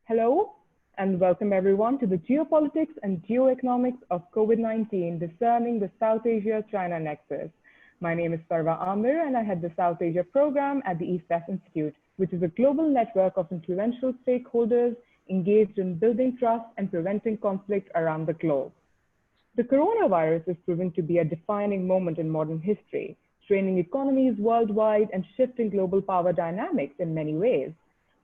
Hello, and welcome everyone to the Geopolitics and Geoeconomics of COVID-19, Discerning the South Asia-China nexus. My name is Farwa Aamer, and I head the South Asia program at the EastWest Institute, which is a global network of influential stakeholders engaged in building trust and preventing conflict around the globe. The coronavirus is proving to be a defining moment in modern history, straining economies worldwide and shifting global power dynamics in many ways.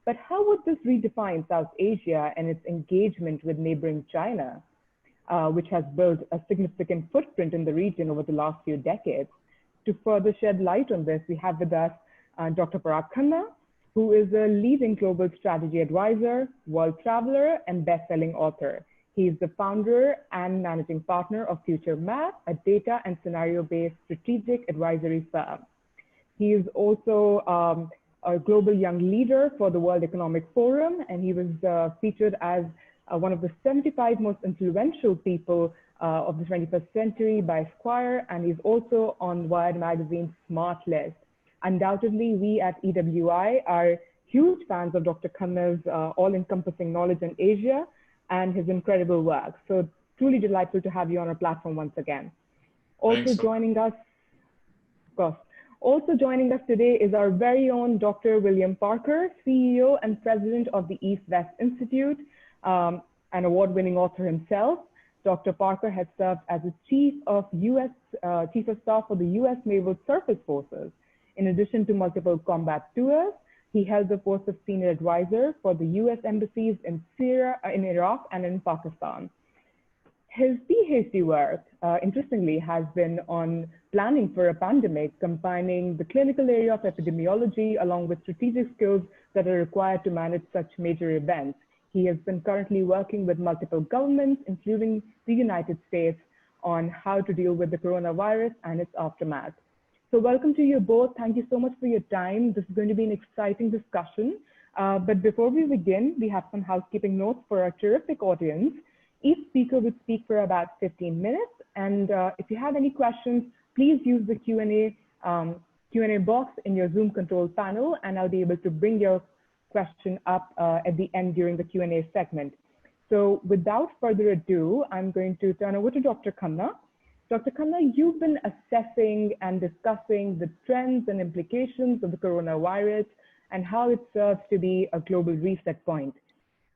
But how would this redefine South Asia and its engagement with neighboring China, which has built a significant footprint in the region over the last few decades? To further shed light on this, we have with us Dr. Parag Khanna, who is a leading global strategy advisor, world traveler, and best-selling author. He is the founder and managing partner of Future Map, a data and scenario-based strategic advisory firm. He is also a global young leader for the World Economic Forum, and he was featured as one of the 75 most influential people of the 21st century by Esquire, and he's also on Wired Magazine's Smart List. Undoubtedly, we at EWI are huge fans of Dr. Khanna's all-encompassing knowledge in Asia and his incredible work. So truly delightful to have you on our platform once again. Also joining us, of course, also joining us today is our very own Dr. William Parker, CEO and president of the EastWest Institute, an award-winning author himself. Dr. Parker has served as the Chief of Staff for the U.S. Naval Surface Forces. In addition to multiple combat tours, he held the post of senior advisor for the U.S. embassies in Syria, in Iraq, and in Pakistan. His PhD work, interestingly, has been on planning for a pandemic, combining the clinical area of epidemiology along with strategic skills that are required to manage such major events. He has been currently working with multiple governments, including the United States, on how to deal with the coronavirus and its aftermath. So welcome to you both. Thank you so much for your time. This is going to be an exciting discussion. But before we begin, we have some housekeeping notes for our terrific audience. Each speaker would speak for about 15 minutes. And if you have any questions, please use the Q&A box in your Zoom control panel, and I'll be able to bring your question up at the end during the Q&A segment. So without further ado, I'm going to turn over to Dr. Khanna. Dr. Khanna, you've been assessing and discussing the trends and implications of the coronavirus and how it serves to be a global reset point.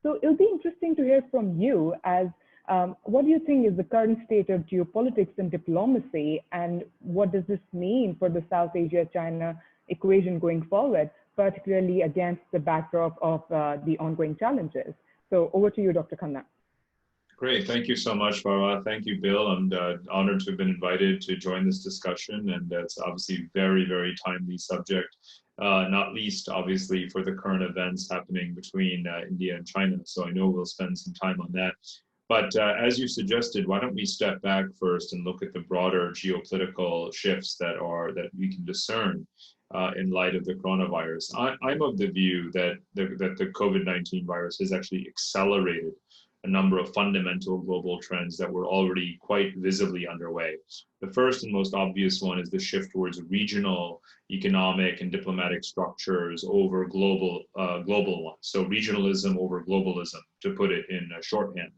So it'll be interesting to hear from you as what do you think is the current state of geopolitics and diplomacy, and what does this mean for the South Asia-China equation going forward, particularly against the backdrop of the ongoing challenges? So over to you, Dr. Khanna. Great, thank you so much, Farwa. Thank you, Bill. I'm honored to have been invited to join this discussion, and it's obviously a very, very timely subject, not least, obviously, for the current events happening between India and China. So I know we'll spend some time on that. But as you suggested, why don't we step back first and look at the broader geopolitical shifts that we can discern in light of the coronavirus. I'm of the view that the COVID-19 virus has actually accelerated a number of fundamental global trends that were already quite visibly underway. The first and most obvious one is the shift towards regional economic and diplomatic structures over global ones. So regionalism over globalism, to put it in shorthand.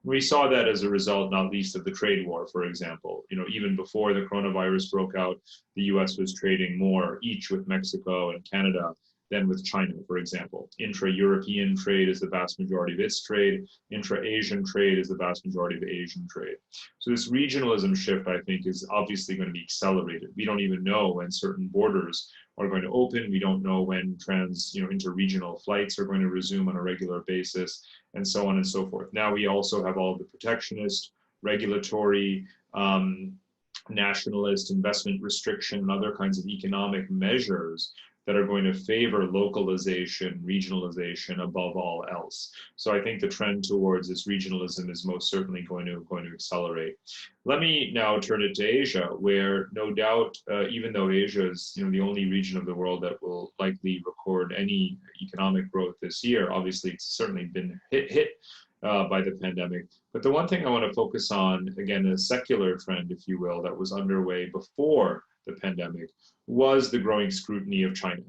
We saw that as a result, not least of the trade war, for example. Even before the coronavirus broke out, the US was trading more each with Mexico and Canada than with China, for example. Intra-European trade is the vast majority of its trade. Intra-Asian trade is the vast majority of Asian trade. So this regionalism shift, I think, is obviously going to be accelerated. We don't even know when certain borders are going to open. We don't know when inter-regional flights are going to resume on a regular basis, and so on and so forth. Now we also have all the protectionist, regulatory, nationalist investment restriction and other kinds of economic measures that are going to favor localization, regionalization above all else. So I think the trend towards this regionalism is most certainly going to accelerate. Let me now turn it to Asia, where no doubt, even though Asia is the only region of the world that will likely record any economic growth this year, obviously it's certainly been hit by the pandemic. But the one thing I want to focus on, again, a secular trend, if you will, that was underway before the pandemic, was the growing scrutiny of China.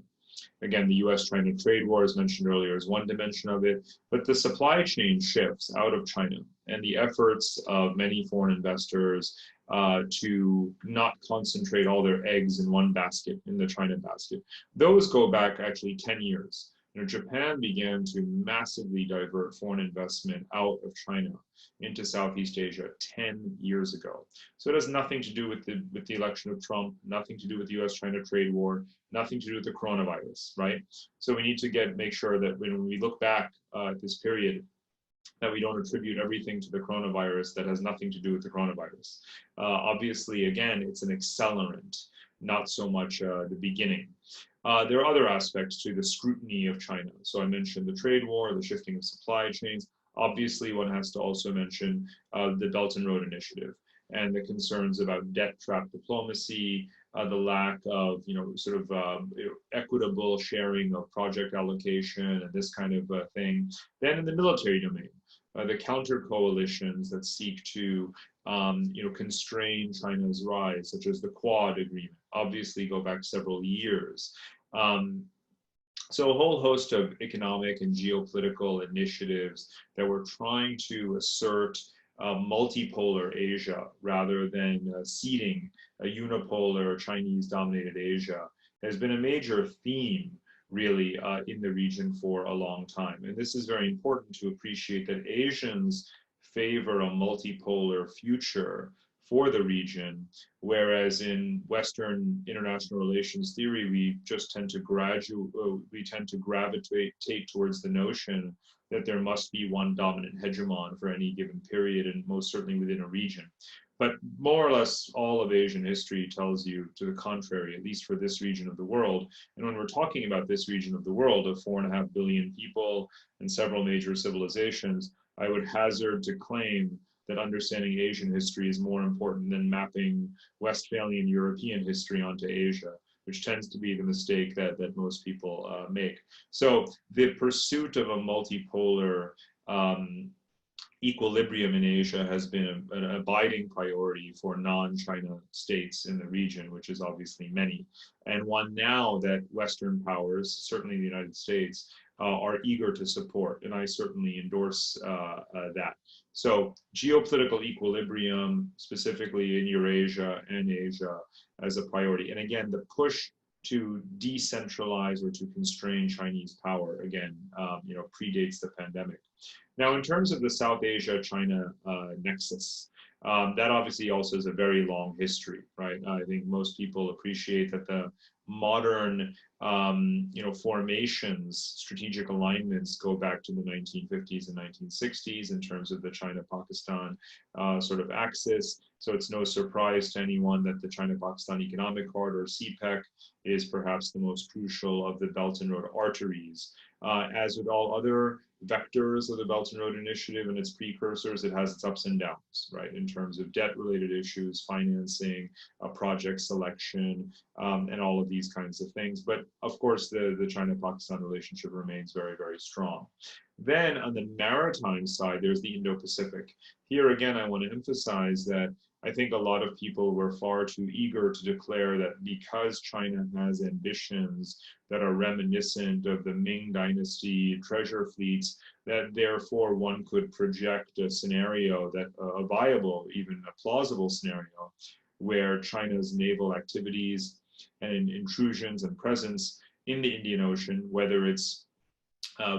Again, the US-China trade war, as mentioned earlier, is one dimension of it, but the supply chain shifts out of China and the efforts of many foreign investors to not concentrate all their eggs in one basket, in the China basket. Those go back actually 10 years. Japan began to massively divert foreign investment out of China into Southeast Asia 10 years ago. So it has nothing to do with the election of Trump, nothing to do with the US-China trade war, nothing to do with the coronavirus, right? So we need to make sure that when we look back at this period, that we don't attribute everything to the coronavirus that has nothing to do with the coronavirus. Obviously, again, it's an accelerant, not so much the beginning. There are other aspects to the scrutiny of China. So I mentioned the trade war, the shifting of supply chains. Obviously, one has to also mention the Belt and Road Initiative and the concerns about debt trap diplomacy, the lack of, equitable sharing of project allocation and this kind of thing. Then in the military domain, the counter coalitions that seek to constrain China's rise, such as the Quad agreement, obviously go back several years. So a whole host of economic and geopolitical initiatives that were trying to assert multipolar Asia rather than ceding a unipolar Chinese-dominated Asia has been a major theme really in the region for a long time. And this is very important to appreciate that Asians favor a multipolar future for the region, whereas in Western international relations theory, we just tend to gravitate towards the notion that there must be one dominant hegemon for any given period, and most certainly within a region. But more or less all of Asian history tells you to the contrary, at least for this region of the world. And when we're talking about this region of the world of 4.5 billion people and several major civilizations, I would hazard to claim that understanding Asian history is more important than mapping Westphalian European history onto Asia, which tends to be the mistake that most people make. So the pursuit of a multipolar equilibrium in Asia has been an abiding priority for non-China states in the region, which is obviously many, and one now that Western powers, certainly the United States, are eager to support, and I certainly endorse that. So geopolitical equilibrium, specifically in Eurasia and Asia, as a priority. And again, the push to decentralize or to constrain Chinese power, again, predates the pandemic. Now, in terms of the South Asia-China nexus, that obviously also has a very long history, right? I think most people appreciate that the modern, formations, strategic alignments go back to the 1950s and 1960s in terms of the China-Pakistan sort of axis. So it's no surprise to anyone that the China-Pakistan Economic Corridor, CPEC, is perhaps the most crucial of the Belt and Road arteries. As with all other vectors of the Belt and Road Initiative and its precursors, it has its ups and downs, right, in terms of debt-related issues, financing, project selection, and all of these kinds of things. But of course, the China-Pakistan relationship remains very, very strong. Then on the maritime side, there's the Indo-Pacific. Here again, I want to emphasize that I think a lot of people were far too eager to declare that because China has ambitions that are reminiscent of the Ming Dynasty treasure fleets, that therefore one could project a scenario that a viable, even a plausible scenario, where China's naval activities and intrusions and presence in the Indian Ocean, whether it's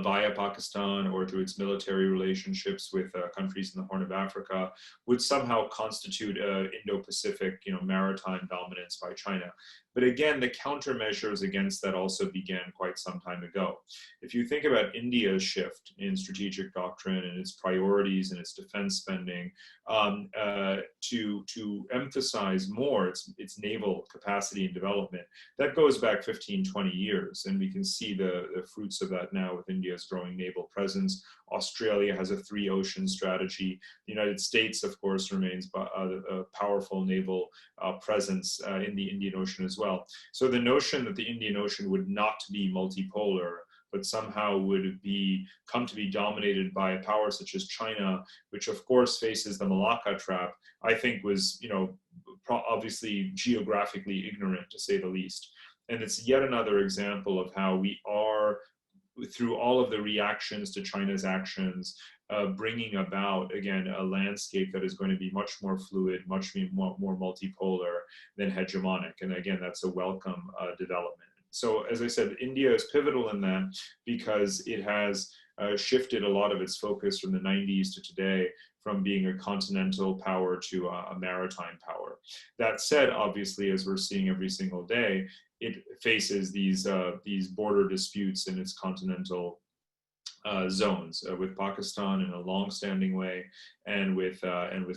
via Pakistan or through its military relationships with countries in the Horn of Africa, would somehow constitute Indo-Pacific, maritime dominance by China. But again, the countermeasures against that also began quite some time ago. If you think about India's shift in strategic doctrine and its priorities and its defense spending, to emphasize more its naval capacity and development, that goes back 15, 20 years. And we can see the fruits of that now with India's growing naval presence. Australia has a 3-ocean strategy. The United States, of course, remains a powerful naval presence in the Indian Ocean as well. So the notion that the Indian Ocean would not be multipolar, but somehow would come to be dominated by a power such as China, which of course faces the Malacca trap, I think was, obviously geographically ignorant, to say the least. And it's yet another example of how we are, through all of the reactions to China's actions, bringing about, again, a landscape that is going to be much more fluid, much more multipolar than hegemonic. And again, that's a welcome development. So as I said, India is pivotal in that because it has shifted a lot of its focus from the 90s to today, from being a continental power to a maritime power. That said, obviously, as we're seeing every single day, it faces these border disputes in its continental zones with Pakistan in a long-standing way, and with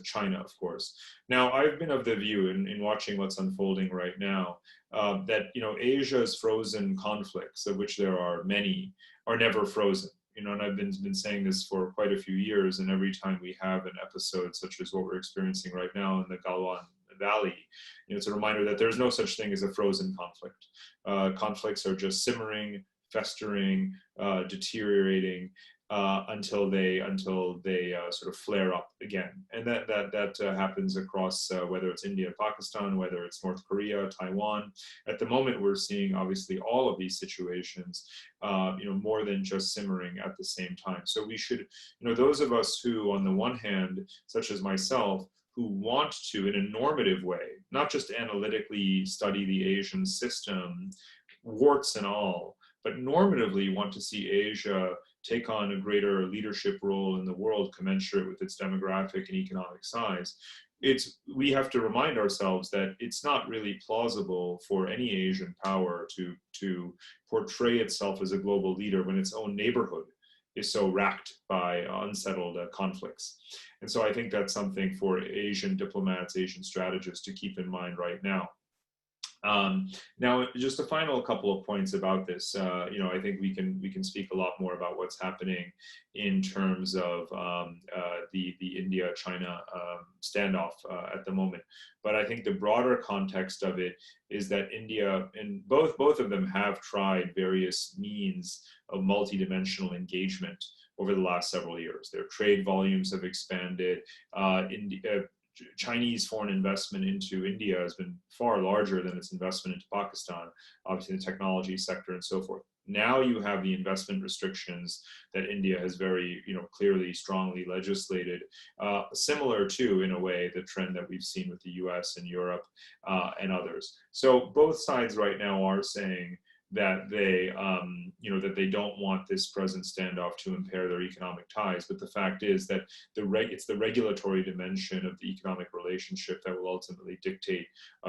China, of course. Now, I've been of the view, in watching what's unfolding right now, that Asia's frozen conflicts, of which there are many, are never frozen. And I've been saying this for quite a few years, and every time we have an episode such as what we're experiencing right now in the Galwan Valley, it's a reminder that there's no such thing as a frozen conflict. Conflicts are just simmering, festering, deteriorating until they sort of flare up again, and that happens across whether it's India, Pakistan, whether it's North Korea, Taiwan. At the moment, we're seeing obviously all of these situations, more than just simmering at the same time. So we should, those of us who, on the one hand, such as myself, who want to, in a normative way, not just analytically study the Asian system, warts and all, but normatively want to see Asia take on a greater leadership role in the world commensurate with its demographic and economic size. We have to remind ourselves that it's not really plausible for any Asian power to portray itself as a global leader when its own neighborhood is so racked by unsettled conflicts. And so I think that's something for Asian diplomats, Asian strategists to keep in mind right now. Now, just a final couple of points about this. I think we can speak a lot more about what's happening in terms of the India-China standoff at the moment. But I think the broader context of it is that India, and both of them have tried various means of multidimensional engagement over the last several years. Their trade volumes have expanded. Chinese foreign investment into India has been far larger than its investment into Pakistan, obviously the technology sector and so forth. Now you have the investment restrictions that India has very, clearly, strongly legislated, similar to, in a way, the trend that we've seen with the US and Europe and others. So both sides right now are saying that they don't want this present standoff to impair their economic ties. But the fact is that it's the regulatory dimension of the economic relationship that will ultimately dictate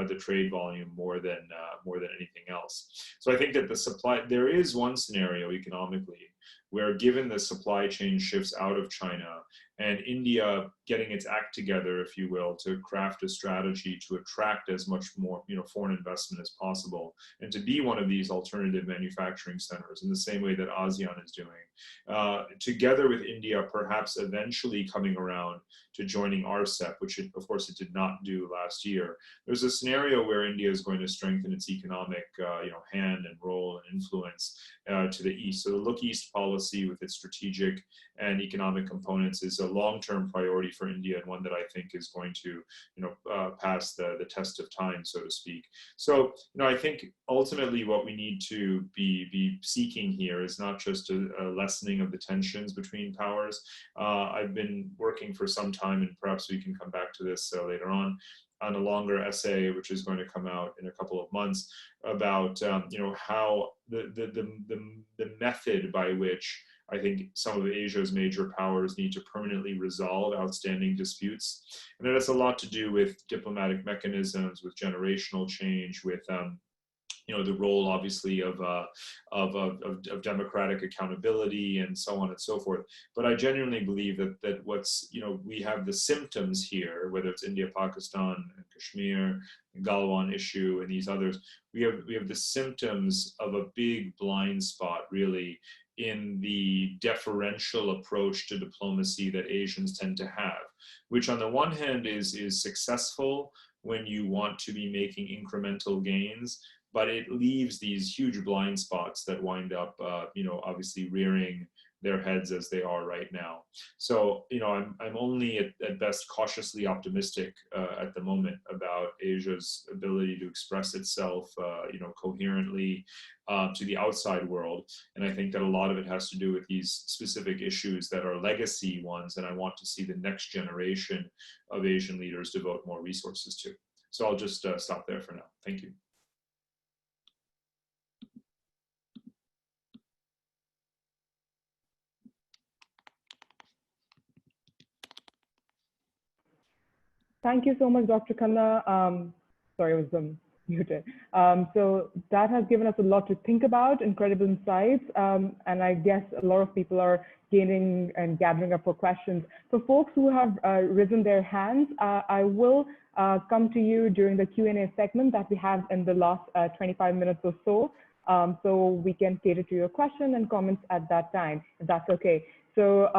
the trade volume more than anything else. So I think that there is one scenario economically where, given the supply chain shifts out of China and India getting its act together, if you will, to craft a strategy to attract as much more, foreign investment as possible, and to be one of these alternative manufacturing centers in the same way that ASEAN is doing, together with India perhaps eventually coming around to joining RCEP, which of course it did not do last year. There's a scenario where India is going to strengthen its economic, hand and role and influence to the east. So the Look East policy, with its strategic and economic components, is a long-term priority for India, and one that I think is going to, pass the test of time, so to speak. So, I think ultimately what we need to be seeking here is not just a lessening of the tensions between powers. I've been working for some time, and perhaps we can come back to this later on a longer essay, which is going to come out in a couple of months, about how the method by which I think some of Asia's major powers need to permanently resolve outstanding disputes. And that has a lot to do with diplomatic mechanisms, with generational change, with the role, obviously, of democratic accountability and so on and so forth. But I genuinely believe that what's, we have the symptoms here, whether it's India, Pakistan, Kashmir, Galwan issue, and these others, we have the symptoms of a big blind spot, really, in the deferential approach to diplomacy that Asians tend to have, which on the one hand is successful when you want to be making incremental gains, but it leaves these huge blind spots that wind up, obviously rearing their heads as they are right now. So, I'm only at best cautiously optimistic at the moment about Asia's ability to express itself, coherently to the outside world. And I think that a lot of it has to do with these specific issues that are legacy ones, and I want to see the next generation of Asian leaders devote more resources to. So I'll just stop there for now. Thank you. Thank you so much, Dr. Khanna. Sorry, I was muted. So that has given us a lot to think about, incredible insights. And I guess a lot of people are gaining and gathering up for questions. For folks who have risen their hands, I will come to you during the Q&A segment that we have in the last 25 minutes or so. So we can cater to your question and comments at that time, if that's okay. So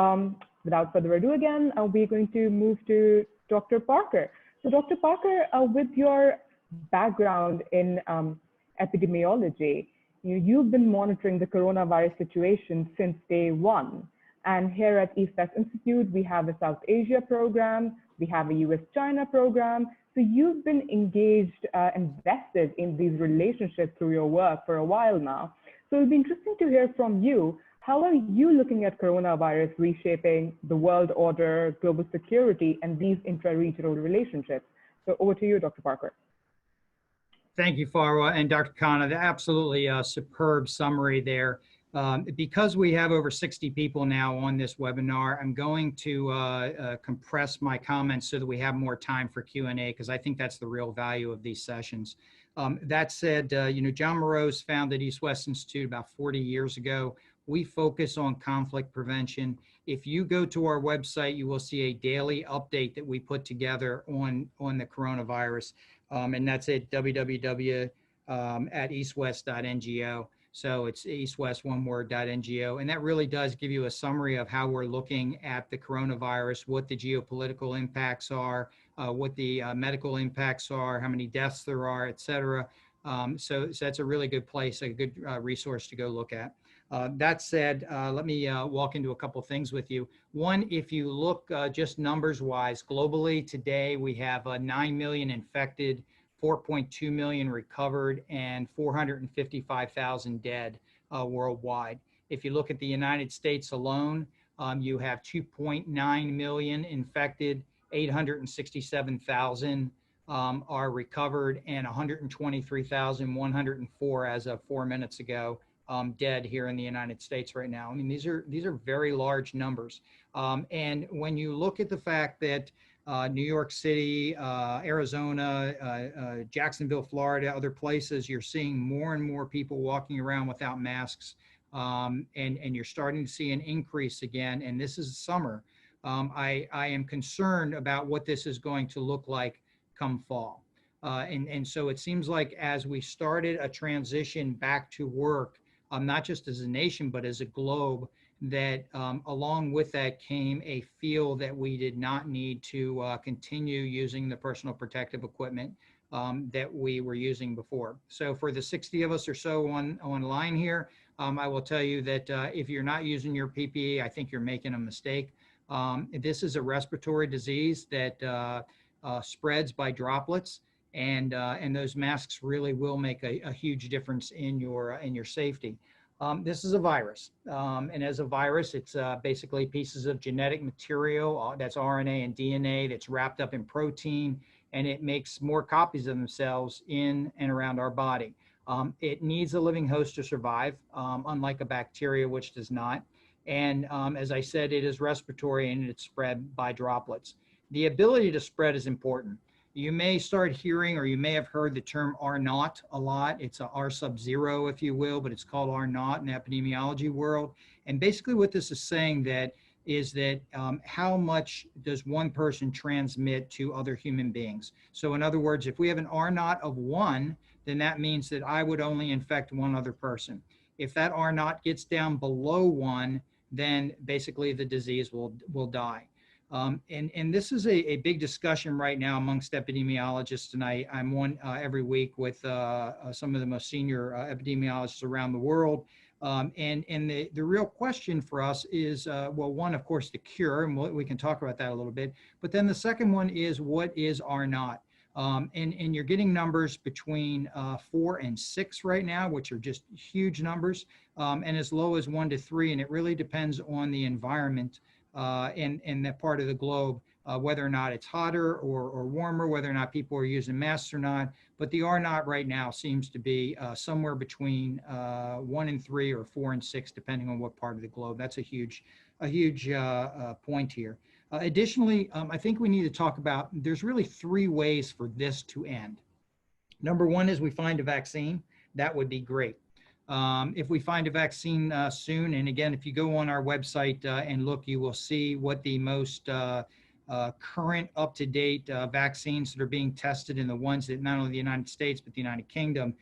without further ado again, we're going to move to Dr. Parker. So Dr. Parker, with your background in epidemiology, you've been monitoring the coronavirus situation since day one. And here at EastWest Institute, we have a South Asia program, we have a US-China program. So you've been engaged, invested in these relationships through your work for a while now. So it'll be interesting to hear from you. How are you looking at coronavirus reshaping the world order, global security, and these intra-regional relationships? So over to you, Dr. Parker. Thank you, Farwa and Dr. Khanna. Absolutely a superb summary there. Because we have over 60 people now on this webinar, I'm going to compress my comments so that we have more time for Q&A, because I think that's the real value of these sessions. That said, John Morose founded EastWest Institute about 40 years ago. We focus on conflict prevention. If you go to our website, you will see a daily update that we put together on the coronavirus. And that's at www.eastwest.ngo. So it's eastwest.ngo. And that really does give you a summary of how we're looking at the coronavirus, what the geopolitical impacts are, what the medical impacts are, how many deaths there are, et cetera. So that's a really good place, a good resource to go look at. That said, let me walk into a couple of things with you. One, if you look just numbers wise, globally today, we have 9 million infected, 4.2 million recovered, and 455,000 dead worldwide. If you look at the United States alone, you have 2.9 million infected, 867,000 are recovered, and 123,104 as of 4 minutes ago dead here in the United States right now. I mean, these are very large numbers. And when you look at the fact that New York City, Arizona, Jacksonville, Florida, other places, you're seeing more and more people walking around without masks, and you're starting to see an increase again. And this is summer. I am concerned about what this is going to look like come fall. And so it seems like as we started a transition back to work, not just as a nation, but as a globe, that along with that came a feel that we did not need to continue using the personal protective equipment that we were using before. So for the 60 of us or so online here, I will tell you that if you're not using your PPE, I think you're making a mistake. This is a respiratory disease that spreads by droplets. And those masks really will make a huge difference in your safety. This is a virus, and as a virus, it's basically pieces of genetic material that's RNA and DNA that's wrapped up in protein, and it makes more copies of themselves in and around our body. It needs a living host to survive, unlike a bacteria, which does not. And as I said, it is respiratory and it's spread by droplets. The ability to spread is important. You may start hearing, or you may have heard the term R0 a lot. It's a R sub 0, if you will, but it's called R0 in the epidemiology world. And basically what this is saying is that how much does one person transmit to other human beings? So in other words, if we have an R0 of 1, then that means that I would only infect one other person. If that R0 gets down below 1, then basically the disease will die. And this is a big discussion right now amongst epidemiologists, and I'm on every week with some of the most senior epidemiologists around the world. And the real question for us is, well, one, of course, the cure, and we can talk about that a little bit. But then the second one is, what is R naught? And you're getting numbers between 4 and 6 right now, which are just huge numbers, and as low as 1 to 3. And it really depends on the environment in that part of the globe, whether or not it's hotter or warmer, whether or not people are using masks or not. But the R naught right now seems to be somewhere between 1 and 3 or 4 and 6, depending on what part of the globe. That's a huge point here. Additionally, I think we need to talk about, there's really 3 ways for this to end. Number one is we find a vaccine. That would be great. If we find a vaccine soon, and again, if you go on our website and look, you will see what the most current up-to-date vaccines that are being tested, and the ones that not only the United States, but the United Kingdom,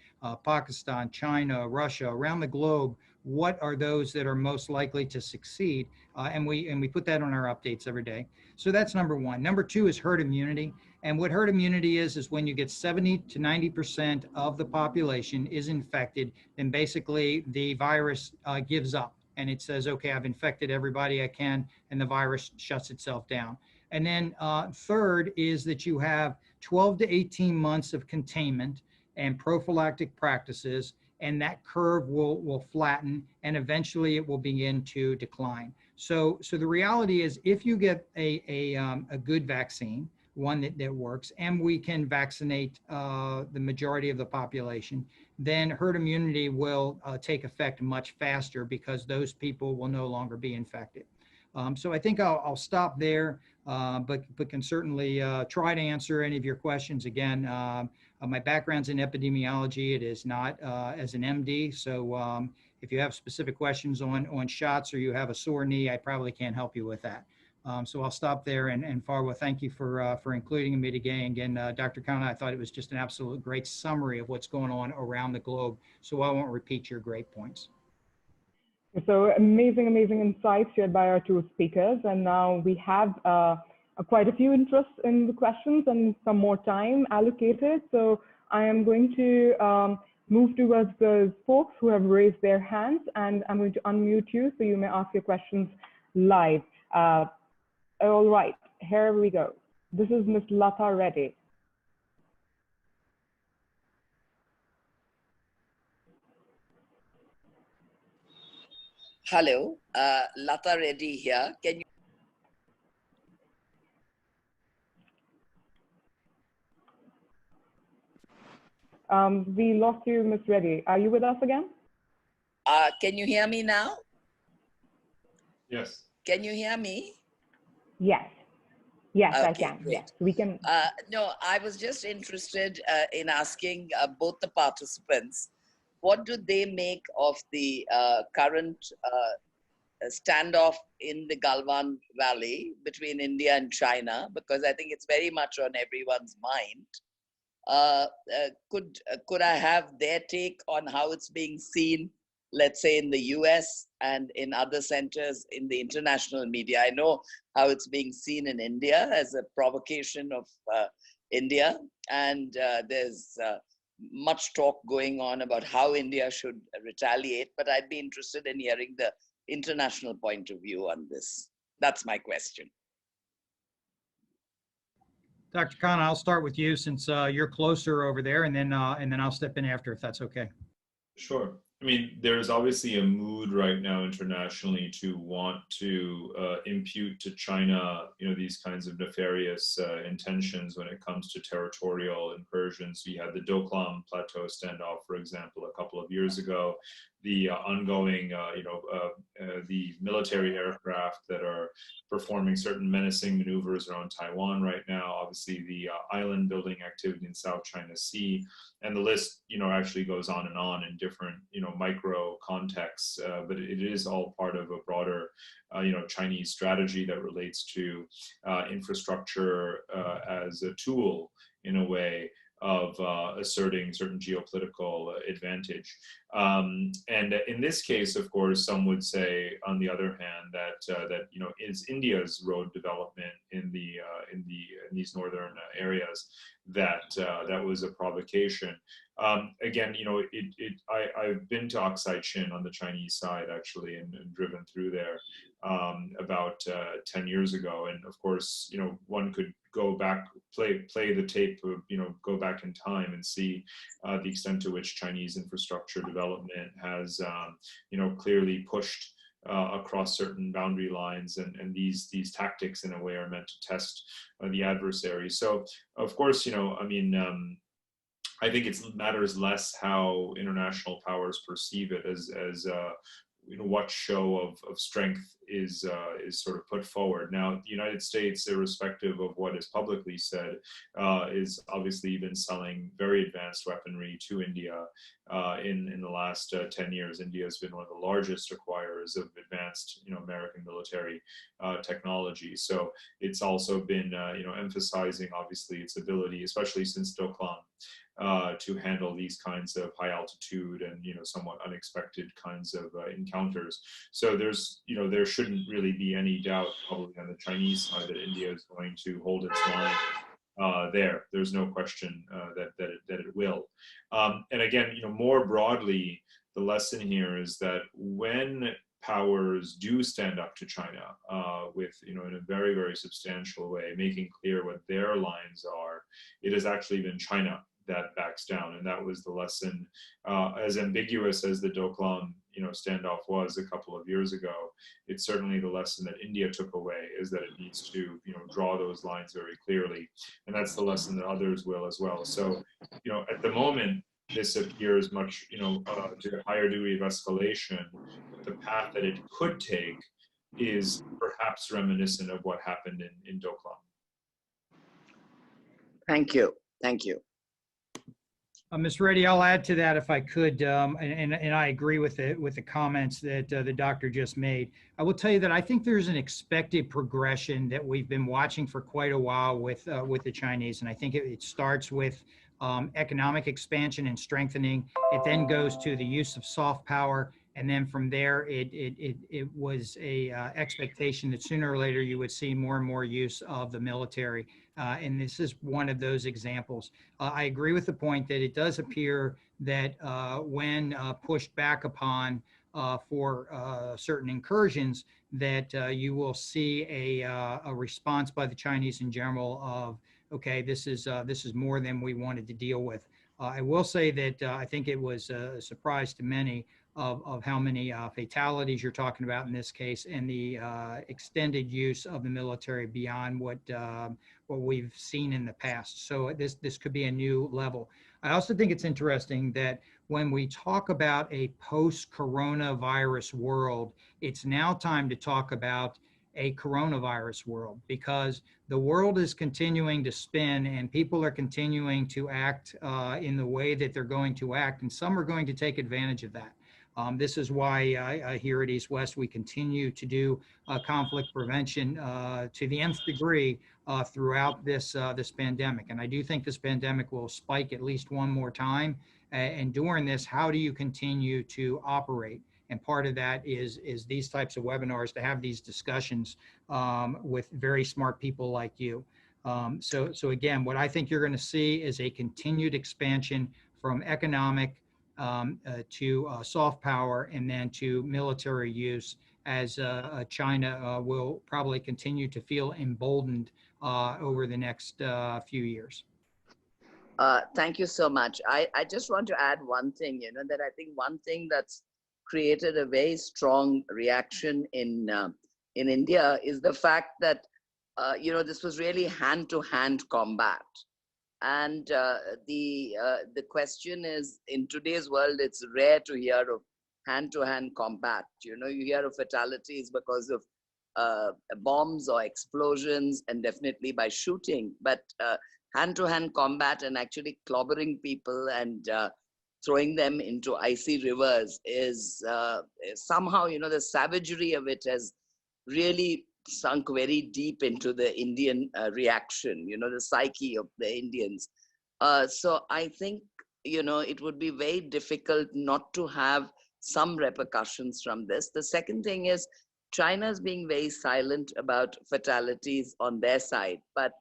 Pakistan, China, Russia, around the globe, what are those that are most likely to succeed? And we put that on our updates every day. So that's number one. Number two is herd immunity. And what herd immunity is when you get 70 to 90% of the population is infected, then basically the virus gives up and it says, okay, I've infected everybody I can, and the virus shuts itself down. And then third is that you have 12 to 18 months of containment and prophylactic practices, and that curve will flatten, and eventually it will begin to decline. So the reality is, if you get a good vaccine, one that works, and we can vaccinate the majority of the population, then herd immunity will take effect much faster, because those people will no longer be infected. So I think I'll stop there, but can certainly try to answer any of your questions. Again, my background's in epidemiology. It is not as an MD. So if you have specific questions on shots, or you have a sore knee, I probably can't help you with that. So I'll stop there. And Farwa, thank you for including me today. Again, Dr. Khanna, I thought it was just an absolute great summary of what's going on around the globe. So I won't repeat your great points. So amazing insights shared by our 2 speakers. And now we have quite a few interests in the questions and some more time allocated. So I am going to move towards those folks who have raised their hands, and I'm going to unmute you so you may ask your questions live. All right, here we go. This is Ms. Lata Reddy. Hello, Lata Reddy here. Can you? We lost you, Ms. Reddy. Are you with us again? Can you hear me now? Yes. Can you hear me? Yes. Yes, okay, I can. Great. Yes, we can. No, I was just interested in asking both the participants, what do they make of the current standoff in the Galwan Valley between India and China? Because I think it's very much on everyone's mind. Could I have their take on how it's being seen, let's say in the US and in other centers in the international media? I know how it's being seen in India as a provocation of India, and there's much talk going on about how India should retaliate, but I'd be interested in hearing the international point of view on this. That's my question. Dr. Khanna, I'll start with you, since you're closer over there, and then I'll step in after, if that's okay. Sure. I mean, there's obviously a mood right now internationally to want to impute to China, these kinds of nefarious intentions when it comes to territorial incursions. We had the Doklam Plateau standoff, for example, a couple of years ago. The ongoing, the military aircraft that are performing certain menacing maneuvers around Taiwan right now. Obviously, the island building activity in South China Sea, and the list, actually goes on in different, micro contexts. But it is all part of a broader, Chinese strategy that relates to infrastructure as a tool, in a way, of asserting certain geopolitical advantage. And in this case, of course, some would say, on the other hand, that is India's road development in these northern areas that was a provocation. Again, I've been to Aksai Chin on the Chinese side actually, and driven through there about 10 years ago. And of course, one could go back, play the tape, go back in time and see the extent to which Chinese infrastructure development has, clearly pushed across certain boundary lines, and these tactics in a way are meant to test the adversary. So of course, I think it matters less how international powers perceive it as what show of strength is sort of put forward. Now, the United States, irrespective of what is publicly said, is obviously been selling very advanced weaponry to India in the last 10 years. India has been one of the largest acquirers of advanced, American military technology. So it's also been, emphasizing obviously its ability, especially since Doklam, to handle these kinds of high altitude and somewhat unexpected kinds of encounters. So there shouldn't really be any doubt, probably on the Chinese side, that India is going to hold its line there. There's no question that it will. And again, more broadly, the lesson here is that when powers do stand up to China with, in a very, very substantial way, making clear what their lines are, it has actually been China that backs down. And that was the lesson, as ambiguous as the Doklam, standoff was a couple of years ago. It's certainly the lesson that India took away, is that it needs to, draw those lines very clearly. And that's the lesson that others will as well. So, at the moment, this appears much, to a higher degree of escalation. But the path that it could take is perhaps reminiscent of what happened in Doklam. Thank you. Thank you. Mr. Reddy, I'll add to that if I could, and I agree with the comments that the doctor just made. I will tell you that I think there's an expected progression that we've been watching for quite a while with the Chinese, and I think it starts with economic expansion and strengthening. It then goes to the use of soft power, and then from there, it was a expectation that sooner or later you would see more and more use of the military. And this is one of those examples. I agree with the point that it does appear that when pushed back upon for certain incursions, that you will see a response by the Chinese in general of, okay, this is more than we wanted to deal with. I will say that I think it was a surprise to many of how many fatalities you're talking about in this case, and the extended use of the military beyond what we've seen in the past. So this could be a new level. I also think it's interesting that when we talk about a post-coronavirus world, it's now time to talk about a coronavirus world, because the world is continuing to spin and people are continuing to act in the way that they're going to act, and some are going to take advantage of that. This is why here at EastWest, we continue to do conflict prevention to the nth degree throughout this pandemic. And I do think this pandemic will spike at least one more time. And during this, how do you continue to operate? And part of that is these types of webinars, to have these discussions with very smart people like you. So again, what I think you're going to see is a continued expansion from economic to soft power, and then to military use, as China will probably continue to feel emboldened over the next few years. Thank you so much. I just want to add one thing, that I think one thing that's created a very strong reaction in India is the fact that, this was really hand-to-hand combat. And the question is, in today's world, it's rare to hear of hand-to-hand combat. You hear of fatalities because of bombs or explosions, and definitely by shooting. But hand-to-hand combat and actually clobbering people and throwing them into icy rivers is somehow, the savagery of it has really sunk very deep into the Indian reaction, the psyche of the Indians. So I think, it would be very difficult not to have some repercussions from this. The second thing is, China's being very silent about fatalities on their side, but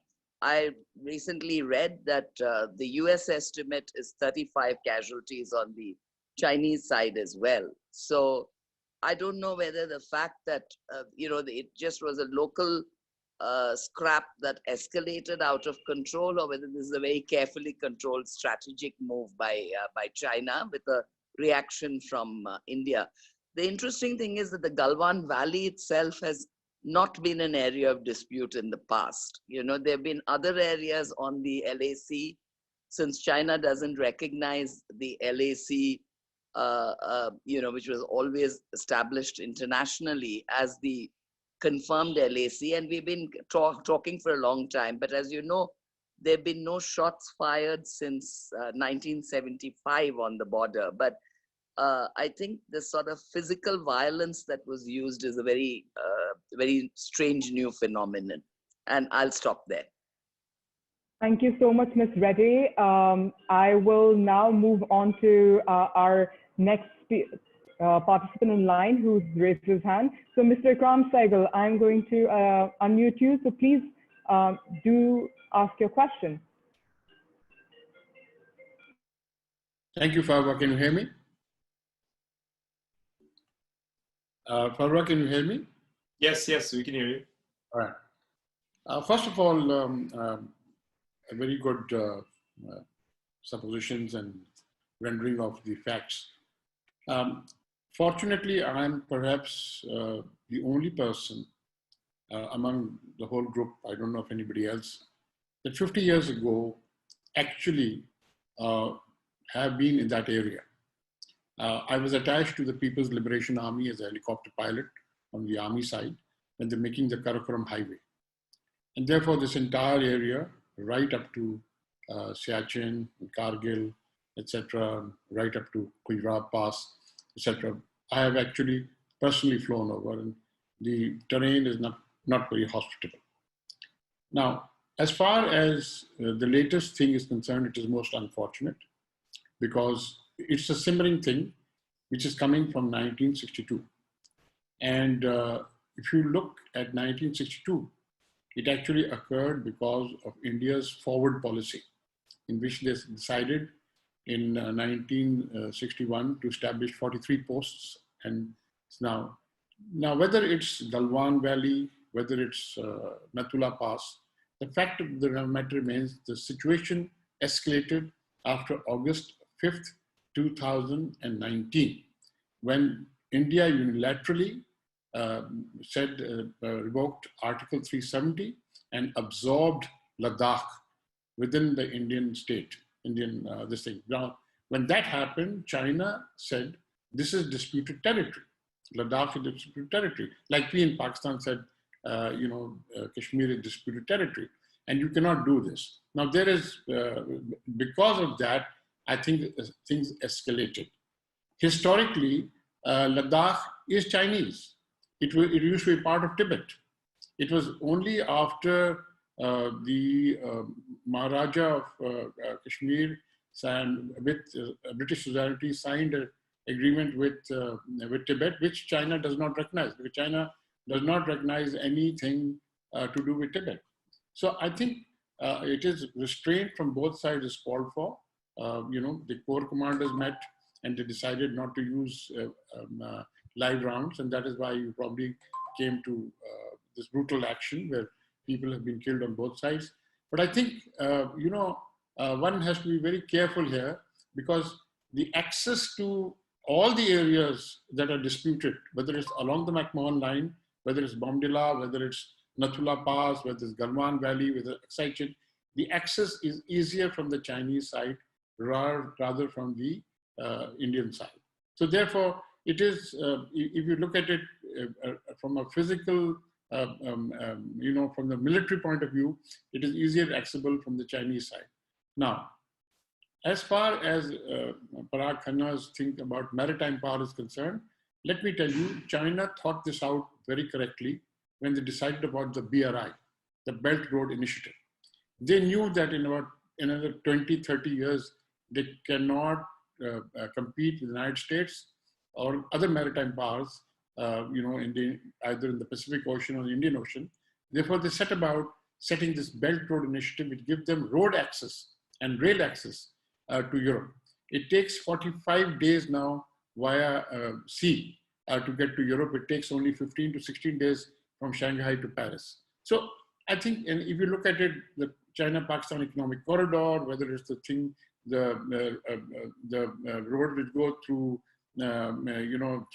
I recently read that the US estimate is 35 casualties on the Chinese side as well. So I don't know whether the fact that, it just was a local scrap that escalated out of control, or whether this is a very carefully controlled strategic move by China with a reaction from India. The interesting thing is that the Galwan Valley itself has not been an area of dispute in the past. There have been other areas on the LAC, since China doesn't recognize the LAC, which was always established internationally as the confirmed LAC, and we've been talking for a long time. But as you know, there have been no shots fired since 1975 on the border. But I think the sort of physical violence that was used is a very, very strange new phenomenon. And I'll stop there. Thank you so much, Ms. Reddy. I will now move on to our next participant in line who's raised his hand. So Mr. Ikram Saigal, I'm going to unmute you. So please do ask your question. Thank you, Farwa. Can you hear me? Farwa, can you hear me? Yes, we can hear you. All right. First of all, a very good suppositions and rendering of the facts. Fortunately, I'm perhaps the only person among the whole group, I don't know if anybody else, that 50 years ago actually have been in that area. I was attached to the People's Liberation Army as a helicopter pilot on the army side when they're making the Karakoram highway. And therefore this entire area, right up to Siachen, Kargil, etc., right up to Kuirat Pass, etc., I have actually personally flown over, and the terrain is not very hospitable. Now, as far as the latest thing is concerned, it is most unfortunate because it's a simmering thing which is coming from 1962. And if you look at 1962, it actually occurred because of India's forward policy, in which they decided in 1961 to establish 43 posts. And now whether it's Galwan Valley, whether it's Nathula Pass, the fact of the matter remains the situation escalated after August 5th, 2019, when India unilaterally revoked Article 370 and absorbed Ladakh within the Indian state, this thing. Now, when that happened, China said, this is disputed territory. Ladakh is disputed territory. Like we in Pakistan said, Kashmir is disputed territory, and you cannot do this. Now there is, because of that, I think things escalated. Historically, Ladakh is Chinese. It used to be part of Tibet. It was only after the Maharaja of Kashmir with British sovereignty signed an agreement with Tibet, which China does not recognize, because China does not recognize anything to do with Tibet. So I think it is restraint from both sides is called for. The corps commanders met and they decided not to use live rounds, and that is why you probably came to this brutal action where people have been killed on both sides. But I think, one has to be very careful here, because the access to all the areas that are disputed, whether it's along the McMahon line, whether it's Bomdila, whether it's Nathula Pass, whether it's Galwan Valley, whether it's Aksai, the access is easier from the Chinese side rather from the Indian side. So therefore, it is, if you look at it from a physical, from the military point of view, it is easier accessible from the Chinese side. Now, as far as Parag Khanna's think about maritime power is concerned, let me tell you, China thought this out very correctly when they decided about the BRI, the Belt Road Initiative. They knew that in about another 20, 30 years, they cannot compete with the United States or other maritime powers, either in the Pacific Ocean or the Indian Ocean. Therefore, they set about setting this Belt Road Initiative, which gives them road access and rail access to Europe. It takes 45 days now via sea to get to Europe. It takes only 15 to 16 days from Shanghai to Paris. So I think, and if you look at it, the China-Pakistan Economic Corridor, whether it's the road which go through,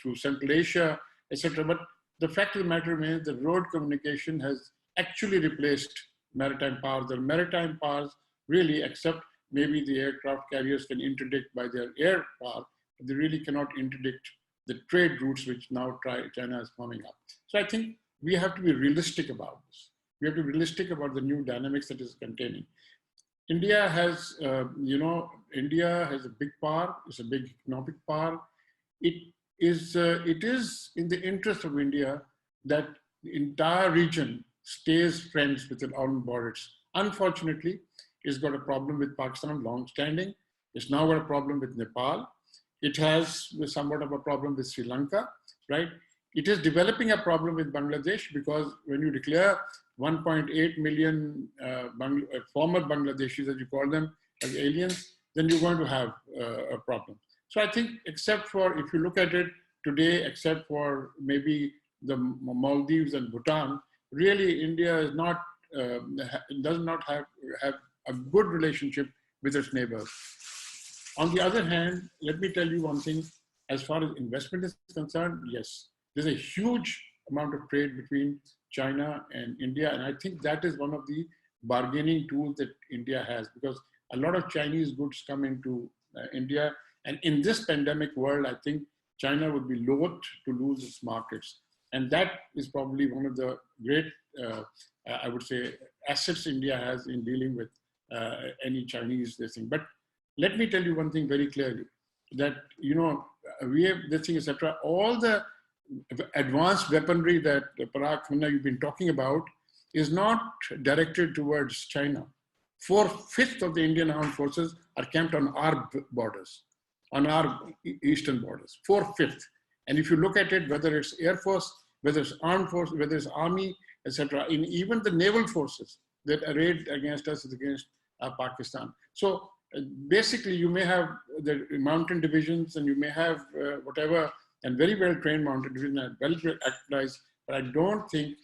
through Central Asia, etc. But the fact of the matter remains that road communication has actually replaced maritime powers. The maritime powers really, except maybe the aircraft carriers can interdict by their air power, but they really cannot interdict the trade routes which now China is forming up. So I think we have to be realistic about this. We have to be realistic about the new dynamics that is containing. India has, India has a big power. It's a big economic power. It is in the interest of India that the entire region stays friends with its own borders. Unfortunately, it's got a problem with Pakistan, long-standing. It's now got a problem with Nepal. It has somewhat of a problem with Sri Lanka, right? It is developing a problem with Bangladesh because when you declare 1.8 million former Bangladeshis, as you call them, as aliens, then you're going to have a problem. So I think, except for, if you look at it today, except for maybe the Maldives and Bhutan, really India is not, does not have a good relationship with its neighbors. On the other hand, let me tell you one thing, as far as investment is concerned, yes, there's a huge amount of trade between China and India. And I think that is one of the bargaining tools that India has, because a lot of Chinese goods come into India. And in this pandemic world, I think China would be loath to lose its markets. And that is probably one of the great, I would say, assets India has in dealing with any Chinese thing. But let me tell you one thing very clearly, that, we have this thing, etc. All the advanced weaponry that Parag Khanna you've been talking about is not directed towards China. 4/5 of the Indian armed forces are camped on our borders, on our eastern borders, 4/5. And if you look at it, whether it's Air Force, whether it's armed force, whether it's army, etc., in even the naval forces that arrayed against us is against Pakistan. So basically you may have the mountain divisions and you may have whatever, and very well trained mountain division and well activized, but I don't think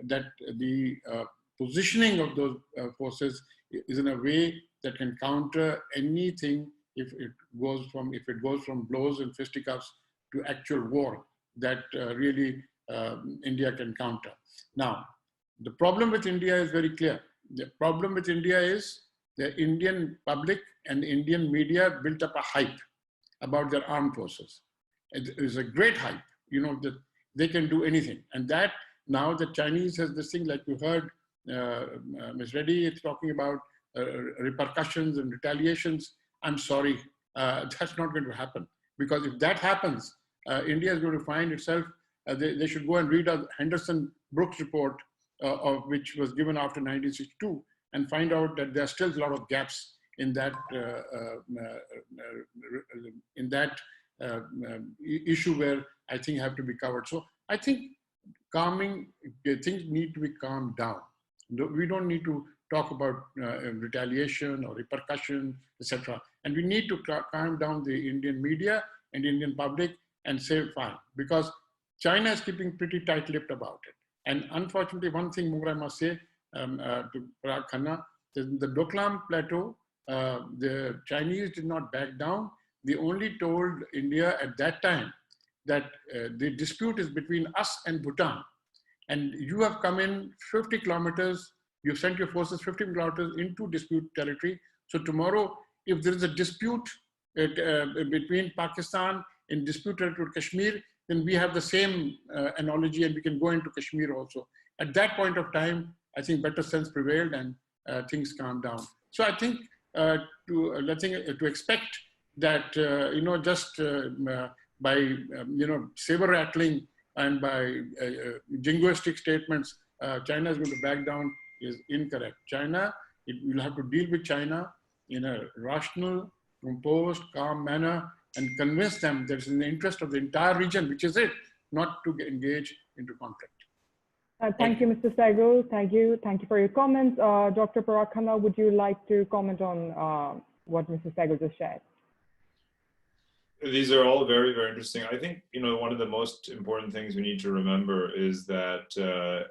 that the positioning of those forces is in a way that can counter anything if it goes from blows and fisticuffs to actual war that really India can counter. Now, the problem with India is very clear. The problem with India is the Indian public and the Indian media built up a hype about their armed forces. It is a great hype, that they can do anything. And that now the Chinese has this thing, like you heard Ms. Reddy is talking about repercussions and retaliations. I'm sorry, that's not going to happen. Because if that happens, India is going to find itself, they should go and read a Henderson-Brooks report of which was given after 1962 and find out that there are still a lot of gaps in that issue where I think have to be covered. So I think things need to be calmed down. We don't need to talk about retaliation or repercussion, etc. And we need to calm down the Indian media and Indian public and say fine, because China is keeping pretty tight-lipped about it. And unfortunately, one thing more I must say to Parag Khanna, the Doklam Plateau, the Chinese did not back down. They only told India at that time that the dispute is between us and Bhutan. And you have come in 50 kilometers, you've sent your forces 50 kilometers into dispute territory. So tomorrow, if there is a dispute between Pakistan in dispute territory with Kashmir, then we have the same analogy and we can go into Kashmir also. At that point of time, I think better sense prevailed and things calmed down. So I think to expect that, just by, saber rattling and by jingoistic statements, China is going to back down is incorrect. You'll have to deal with China in a rational, composed, calm manner and convince them that it's in the interest of the entire region, which is it, not to engage into conflict. Thank you, Mr. Sehgal. Thank you for your comments. Dr. Parag Khanna, would you like to comment on what Mr. Sehgal just shared? These are all very, very interesting. I think, one of the most important things we need to remember is that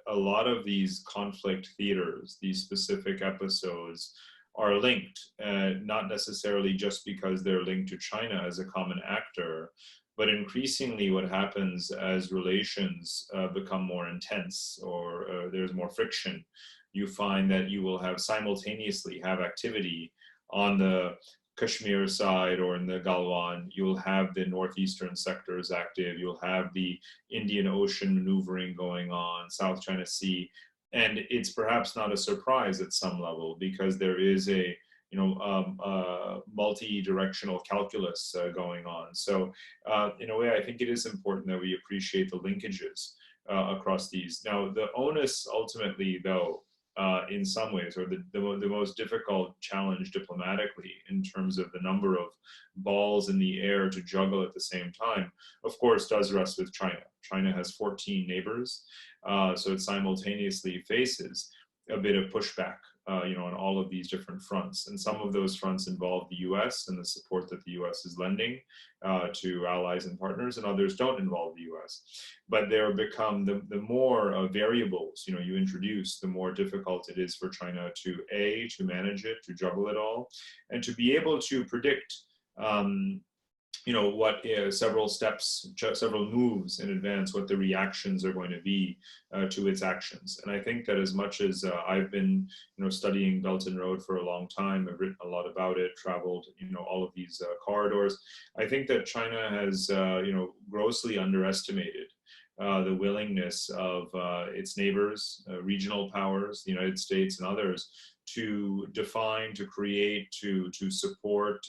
a lot of these conflict theaters, these specific episodes, are linked, not necessarily just because they're linked to China as a common actor, but increasingly what happens as relations become more intense or there's more friction, you find that you will have simultaneously have activity on the Kashmir side or in the Galwan. You'll have the northeastern sectors active, you'll have the Indian Ocean maneuvering going on, South China Sea, and it's perhaps not a surprise at some level because there is a multi-directional calculus going on. So in a way, I think it is important that we appreciate the linkages across these. Now, the onus ultimately, though, in some ways, or the most difficult challenge diplomatically in terms of the number of balls in the air to juggle at the same time, of course, does rest with China. China has 14 neighbors, so it simultaneously faces a bit of pushback on all of these different fronts. And some of those fronts involve the US and the support that the US is lending to allies and partners, and others don't involve the US. But there become, the more variables you introduce, the more difficult it is for China to manage it, to juggle it all, and to be able to predict what several steps, several moves in advance, what the reactions are going to be to its actions. And I think that as much as I've been, studying Belt and Road for a long time, I've written a lot about it, traveled, all of these corridors. I think that China has, grossly underestimated the willingness of its neighbors, regional powers, the United States and others, to define, to create, to support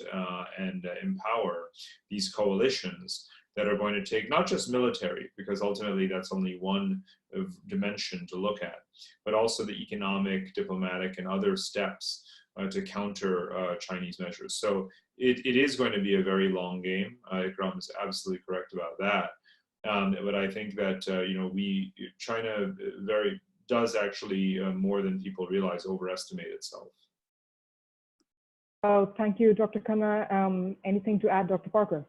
and empower these coalitions that are going to take not just military, because ultimately that's only one dimension to look at, but also the economic, diplomatic, and other steps to counter Chinese measures. So it is going to be a very long game. Ikram is absolutely correct about that. But I think that China does actually, more than people realize, overestimate itself. Thank you, Dr. Khanna. Anything to add, Dr. Parker?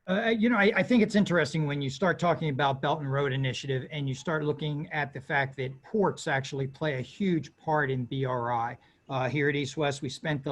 I think it's interesting when you start talking about Belt and Road Initiative and you start looking at the fact that ports actually play a huge part in BRI. Here at EastWest, we spent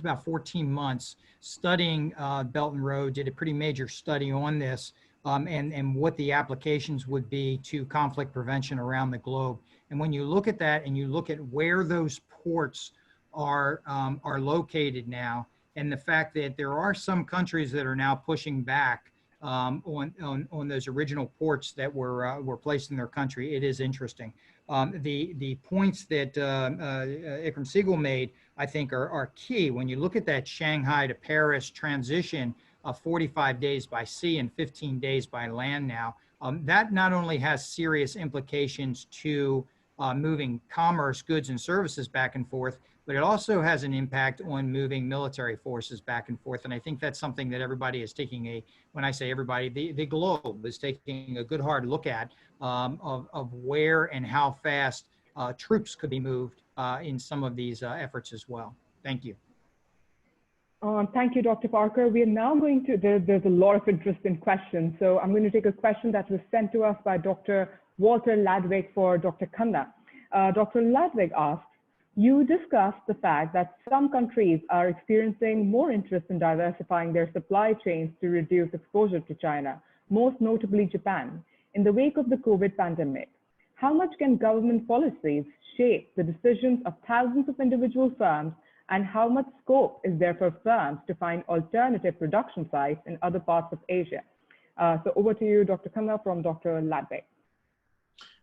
about 14 months studying Belt and Road, did a pretty major study on this. And what the applications would be to conflict prevention around the globe. And when you look at that and you look at where those ports are located now, and the fact that there are some countries that are now pushing back on those original ports that were placed in their country, it is interesting. The points that Ikram Sehgal made, I think, are key. When you look at that Shanghai to Paris transition, 45 days by sea and 15 days by land now. That not only has serious implications to moving commerce, goods, and services back and forth, but it also has an impact on moving military forces back and forth. And I think that's something that everybody is taking when I say everybody, the globe is taking a good hard look at of where and how fast troops could be moved in some of these efforts as well. Thank you. Thank you, Dr. Parker. We are now going to, there's a lot of interest in questions. So I'm going to take a question that was sent to us by Dr. Walter Ladwig for Dr. Khanna. Dr. Ladwig asked, you discussed the fact that some countries are experiencing more interest in diversifying their supply chains to reduce exposure to China, most notably Japan. In the wake of the COVID pandemic, how much can government policies shape the decisions of thousands of individual firms, and how much scope is there for firms to find alternative production sites in other parts of Asia? So over to you, Dr. Khanna from Dr. Ladwig.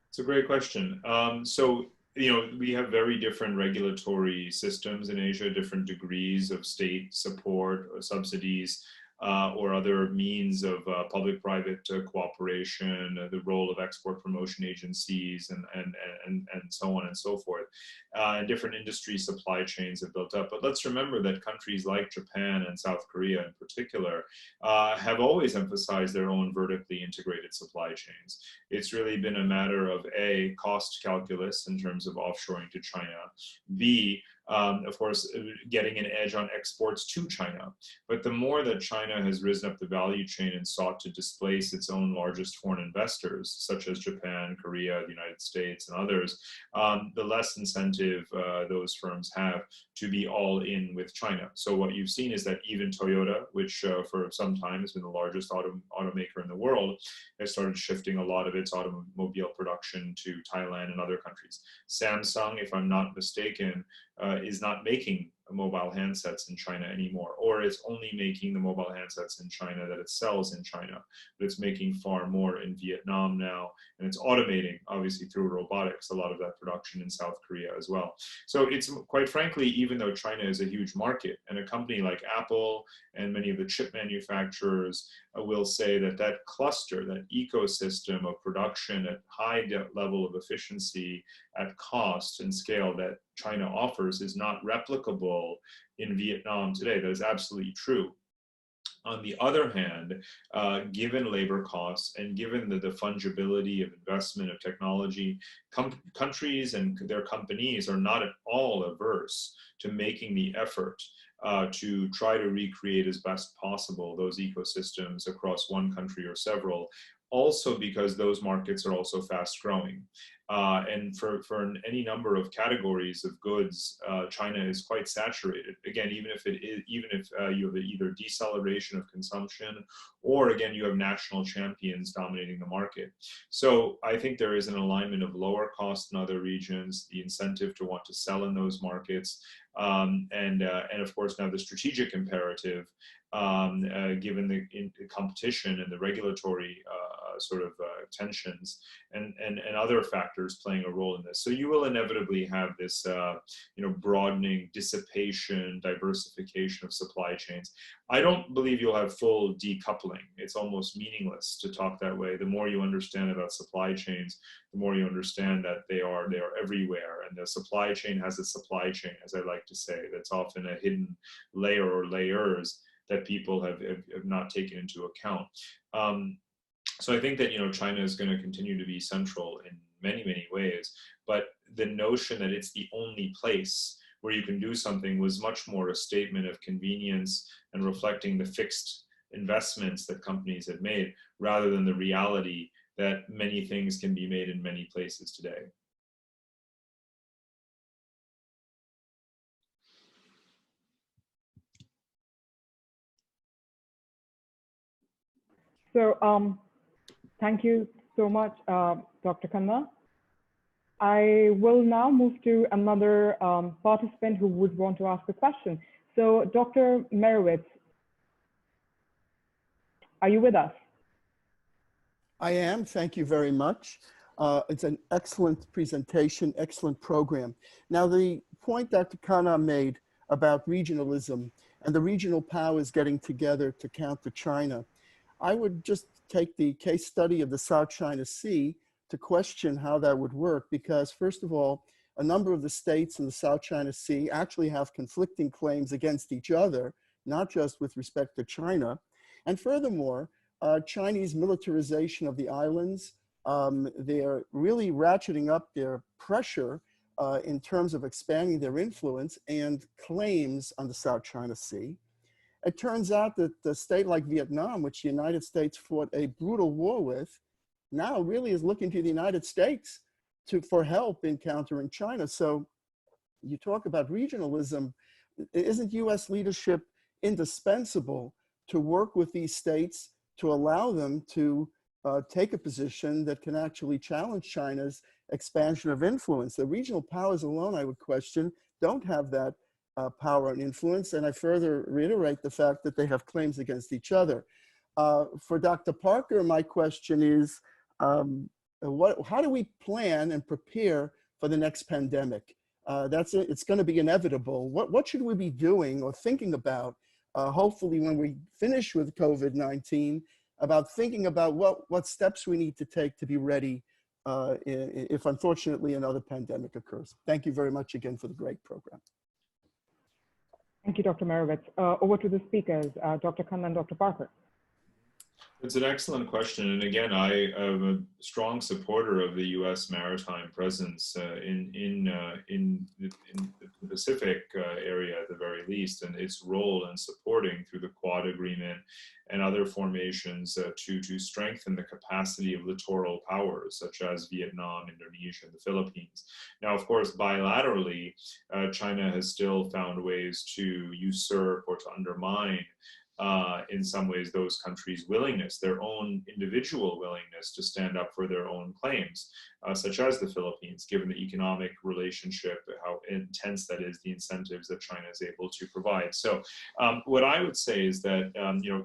It's a great question. So, we have very different regulatory systems in Asia, different degrees of state support or subsidies. or other means of public-private cooperation, the role of export promotion agencies, and so on and so forth. And different industry supply chains have built up. But let's remember that countries like Japan and South Korea in particular have always emphasized their own vertically integrated supply chains. It's really been a matter of A, cost calculus in terms of offshoring to China, B, of course, getting an edge on exports to China. But the more that China has risen up the value chain and sought to displace its own largest foreign investors, such as Japan, Korea, the United States, and others, the less incentive those firms have to be all in with China. So what you've seen is that even Toyota, which for some time has been the largest automaker in the world, has started shifting a lot of its automobile production to Thailand and other countries. Samsung, if I'm not mistaken, is not making mobile handsets in China anymore, or it's only making the mobile handsets in China that it sells in China, but it's making far more in Vietnam now, and it's automating, obviously through robotics, a lot of that production in South Korea as well. So it's, quite frankly, even though China is a huge market, and a company like Apple and many of the chip manufacturers will say that that cluster, that ecosystem of production at high level of efficiency at cost and scale that China offers is not replicable in Vietnam today. That is absolutely true. On the other hand, given labor costs and given the fungibility of investment of technology, countries and their companies are not at all averse to making the effort to try to recreate as best possible those ecosystems across one country or several, also because those markets are also fast growing. And for any number of categories of goods, China is quite saturated. Again, even if you have either deceleration of consumption, or again, you have national champions dominating the market. So I think there is an alignment of lower cost in other regions, the incentive to want to sell in those markets, and of course now the strategic imperative, given the competition and the regulatory tensions and other factors playing a role in this. So you will inevitably have this broadening, dissipation, diversification of supply chains. I don't believe you'll have full decoupling. It's almost meaningless to talk that way. The more you understand about supply chains, the more you understand that they are everywhere, and the supply chain has a supply chain, as I like to say, that's often a hidden layer or layers that people have not taken into account. So I think that China is going to continue to be central in many, many ways, but the notion that it's the only place where you can do something was much more a statement of convenience and reflecting the fixed investments that companies had made, rather than the reality that many things can be made in many places today. So thank you so much, Dr. Khanna. I will now move to another participant who would want to ask a question. So Dr. Merowitz, are you with us? I am, thank you very much. It's an excellent presentation, excellent program. Now the point Dr. Khanna made about regionalism and the regional powers getting together to counter China, I would just take the case study of the South China Sea to question how that would work, because first of all, a number of the states in the South China Sea actually have conflicting claims against each other, not just with respect to China. And furthermore, Chinese militarization of the islands, they're really ratcheting up their pressure in terms of expanding their influence and claims on the South China Sea. It turns out that a state like Vietnam, which the United States fought a brutal war with, now really is looking to the United States for help in countering China. So you talk about regionalism. Isn't US leadership indispensable to work with these states to allow them to take a position that can actually challenge China's expansion of influence? The regional powers alone, I would question, don't have that power and influence. And I further reiterate the fact that they have claims against each other. For Dr. Parker, my question is, how do we plan and prepare for the next pandemic? It's going to be inevitable. What should we be doing or thinking about hopefully when we finish with COVID-19, about thinking about what steps we need to take to be ready if unfortunately another pandemic occurs. Thank you very much again for the great program. Thank you, Dr. Merowitz. Over to the speakers, Dr. Khanna and Dr. Parker. It's an excellent question. And again, I am a strong supporter of the U.S. maritime presence in the Pacific area at the very least, and its role in supporting through the Quad Agreement and other formations to strengthen the capacity of littoral powers such as Vietnam, Indonesia, and the Philippines. Now, of course, bilaterally, China has still found ways to usurp or to undermine in some ways those countries' willingness, their own individual willingness to stand up for their own claims, such as the Philippines, given the economic relationship, how intense that is, the incentives that China is able to provide. So what I would say is that,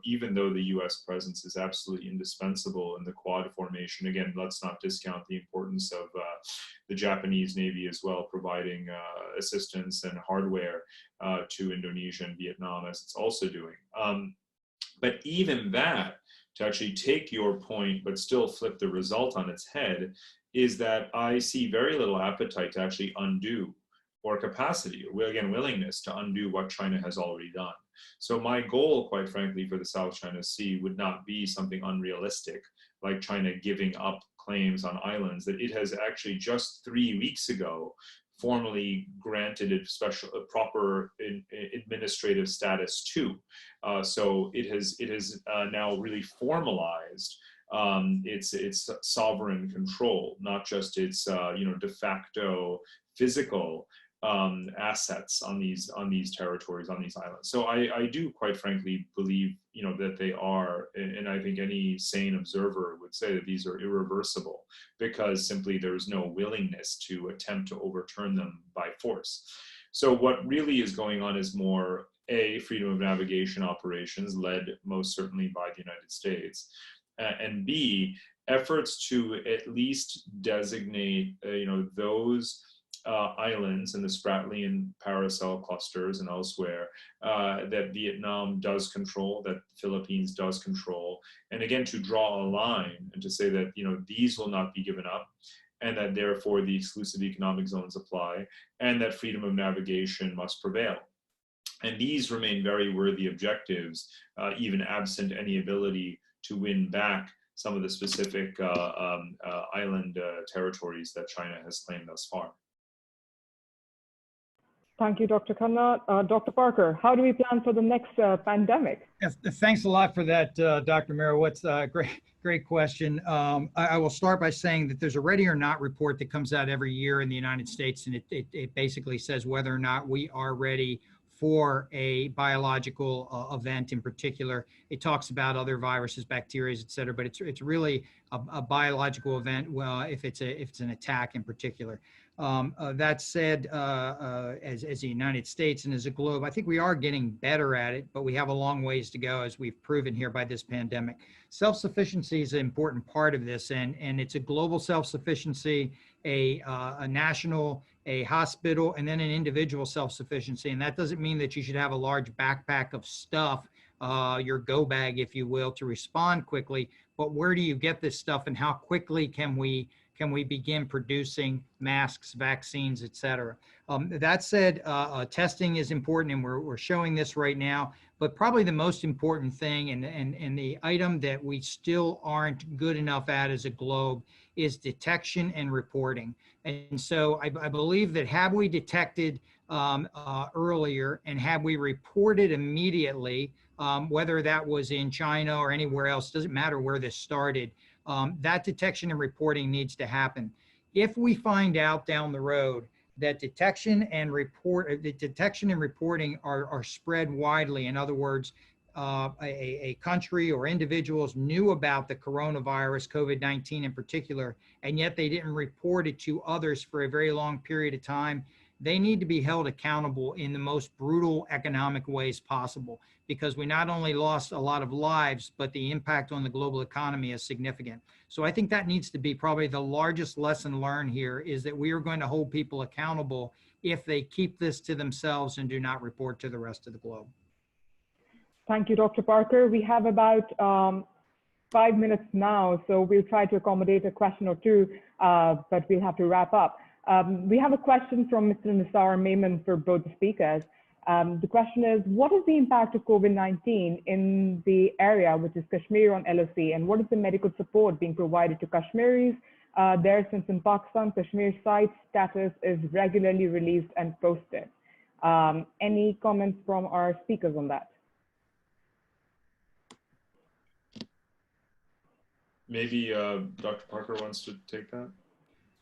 even though the US presence is absolutely indispensable in the Quad formation, again, let's not discount the importance of the Japanese Navy as well, providing assistance and hardware to Indonesia and Vietnam, as it's also doing. But even that, to actually take your point, but still flip the result on its head, is that I see very little appetite to actually undo, or capacity, or again, willingness to undo what China has already done. So my goal, quite frankly, for the South China Sea would not be something unrealistic, like China giving up claims on islands that it has actually just 3 weeks ago formally granted it proper administrative status to. So it has now really formalized its sovereign control, not just its de facto physical assets on these territories, on these islands. So I do quite frankly believe that they are, and I think any sane observer would say that these are irreversible, because simply there is no willingness to attempt to overturn them by force. So what really is going on is more freedom of navigation operations led most certainly by the United States, and B, efforts to at least designate those islands in the Spratly and Paracel clusters and elsewhere that Vietnam does control, that the Philippines does control, and again to draw a line and to say that these will not be given up, and that therefore the exclusive economic zones apply, and that freedom of navigation must prevail. And these remain very worthy objectives, even absent any ability to win back some of the specific island territories that China has claimed thus far. Thank you, Dr. Khanna. Dr. Parker, how do we plan for the next pandemic? Yes, thanks a lot for that, Dr. Merowitz. Great question. I will start by saying that there's a Ready or Not report that comes out every year in the United States, and it basically says whether or not we are ready for a biological event in particular. It talks about other viruses, bacteria, et cetera, but it's really a biological event if it's an attack in particular. That said, as the United States and as a globe, I think we are getting better at it, but we have a long ways to go, as we've proven here by this pandemic. Self-sufficiency is an important part of this, and it's a global self-sufficiency, a national, a hospital, and then an individual self-sufficiency. And that doesn't mean that you should have a large backpack of stuff, your go bag, if you will, to respond quickly. But where do you get this stuff, and how quickly can we begin producing masks, vaccines, et cetera? That said, testing is important, and we're showing this right now. But probably the most important thing, and the item that we still aren't good enough at as a globe, is detection and reporting. And so I believe that had we detected earlier, and had we reported immediately, whether that was in China or anywhere else, doesn't matter where this started, that detection and reporting needs to happen. If we find out down the road that detection and reporting are spread widely, in other words, a country or individuals knew about the coronavirus, COVID-19 in particular, and yet they didn't report it to others for a very long period of time, they need to be held accountable in the most brutal economic ways possible, because we not only lost a lot of lives, but the impact on the global economy is significant. So I think that needs to be probably the largest lesson learned here, is that we are going to hold people accountable if they keep this to themselves and do not report to the rest of the globe. Thank you, Dr. Parker. We have about 5 minutes now, so we'll try to accommodate a question or two, but we'll have to wrap up. We have a question from Mr. Nisar Maiman for both the speakers. The question is, what is the impact of COVID-19 in the area, which is Kashmir on LOC, and what is the medical support being provided to Kashmiris there, since in Pakistan, Kashmir site status is regularly released and posted? Any comments from our speakers on that? Maybe Dr. Parker wants to take that.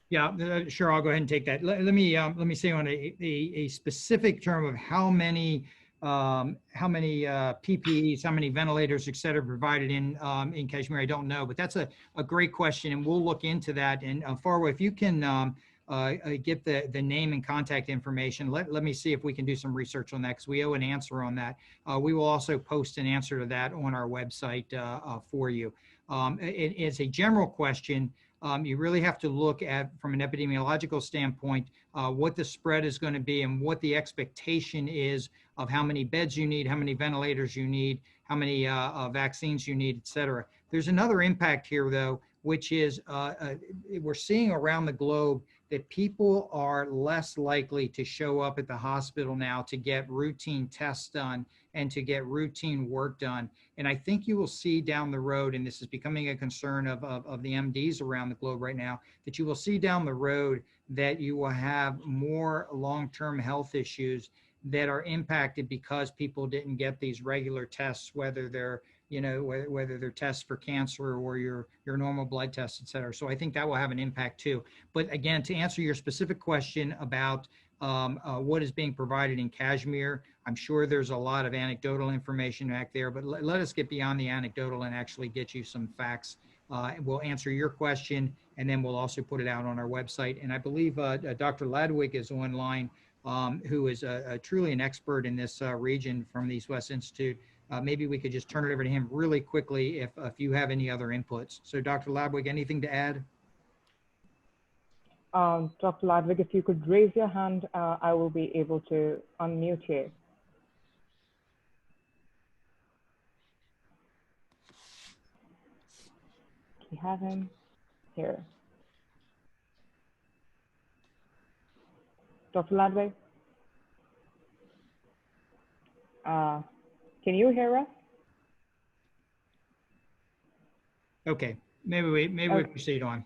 Yeah, sure. I'll go ahead and take that. Let me say on a specific term of how many PPEs, how many ventilators, et cetera, provided in Kashmir. I don't know, but that's a great question, and we'll look into that. And Farwa, if you can get the name and contact information, let me see if we can do some research on that, because we owe an answer on that. We will also post an answer to that on our website for you. It's a general question. You really have to look at, from an epidemiological standpoint, what the spread is going to be and what the expectation is of how many beds you need, how many ventilators you need, how many vaccines you need, et cetera. There's another impact here, though, which is we're seeing around the globe that people are less likely to show up at the hospital now to get routine tests done and to get routine work done. And I think you will see down the road, and this is becoming a concern of the MDs around the globe right now, that you will see down the road that you will have more long-term health issues that are impacted because people didn't get these regular tests, whether they're whether they're tests for cancer or your normal blood tests, et cetera. So I think that will have an impact too. But again, to answer your specific question about what is being provided in Kashmir, I'm sure there's a lot of anecdotal information back there, but let us get beyond the anecdotal and actually get you some facts. We'll answer your question, and then we'll also put it out on our website. And I believe Dr. Ladwig is online, who is truly an expert in this region from the EastWest Institute. Maybe we could just turn it over to him really quickly if you have any other inputs. So Dr. Ladwig, anything to add? Dr. Ladwig, if you could raise your hand, I will be able to unmute you. We have him here. Dr. Ladwig? Can you hear us? Okay, maybe we proceed on.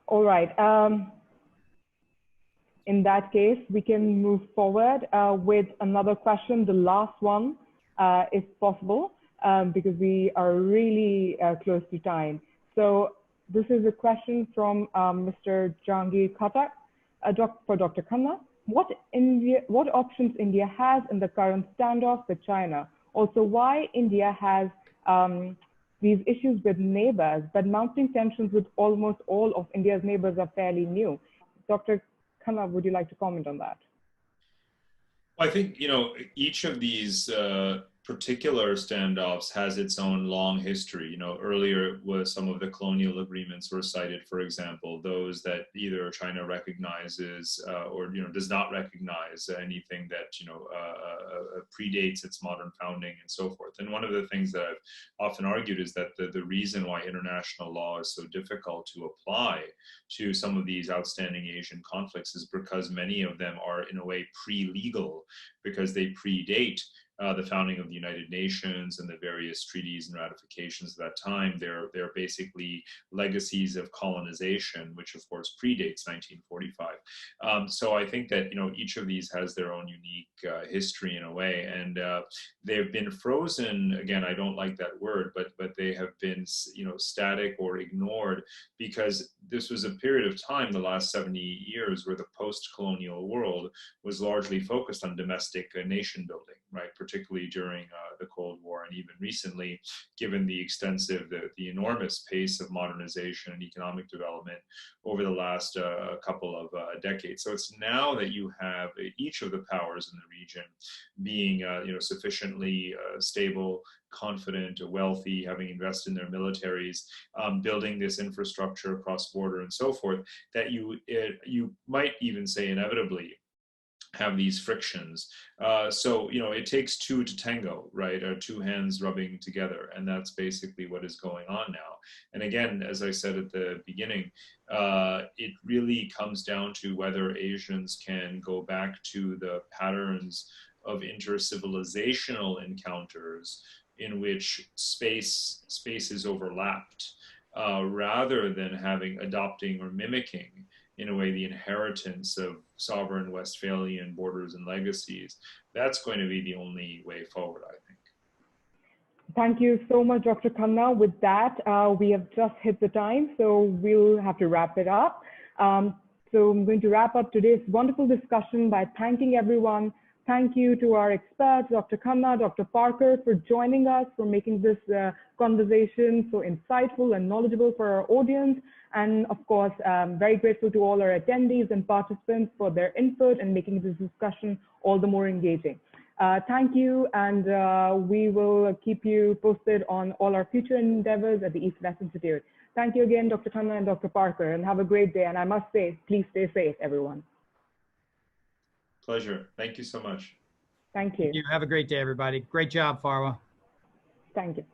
All right. In that case, we can move forward with another question, the last one, if possible, because we are really close to time. So this is a question from Mr. Jahangir Khattak for Dr. Khanna. What options India has in the current standoff with China? Also, why India has these issues with neighbors, but mounting tensions with almost all of India's neighbors are fairly new. Dr. Khanna, would you like to comment on that? Well, I think, each of these particular standoffs has its own long history. Earlier was some of the colonial agreements were cited, for example, those that either China recognizes or does not recognize anything that predates its modern founding and so forth. And one of the things that I've often argued is that the reason why international law is so difficult to apply to some of these outstanding Asian conflicts is because many of them are in a way pre-legal, because they predate the founding of the United Nations and the various treaties and ratifications at that time. They're basically legacies of colonization, which of course predates 1945. So I think that each of these has their own unique history in a way, and they've been frozen. Again, I don't like that word, but they have been static or ignored because this was a period of time, the last 70 years, where the post-colonial world was largely focused on domestic nation building, right? Particularly during the Cold War, and even recently, given the extensive, the enormous pace of modernization and economic development over the last couple of decades. So it's now that you have each of the powers in the region being, sufficiently stable, confident, wealthy, having invested in their militaries, building this infrastructure across border and so forth, that you might even say inevitably have these frictions. So, you know, it takes two to tango, right? Or two hands rubbing together. And that's basically what is going on now. And again, as I said at the beginning, it really comes down to whether Asians can go back to the patterns of intercivilizational encounters in which space is overlapped, rather than adopting or mimicking, in a way, the inheritance of sovereign Westphalian borders and legacies. That's going to be the only way forward, I think. Thank you so much, Dr. Khanna. With that, we have just hit the time, so we'll have to wrap it up. So I'm going to wrap up today's wonderful discussion by thanking everyone. Thank you to our experts, Dr. Khanna, Dr. Parker, for joining us, for making this conversation so insightful and knowledgeable for our audience. And of course, very grateful to all our attendees and participants for their input and making this discussion all the more engaging. Thank you, and we will keep you posted on all our future endeavors at the EastWest Institute. Thank you again, Dr. Khanna and Dr. Parker, and have a great day. And I must say, please stay safe, everyone. Pleasure. Thank you so much. Thank you. Have a great day, everybody. Great job, Farwa. Thank you.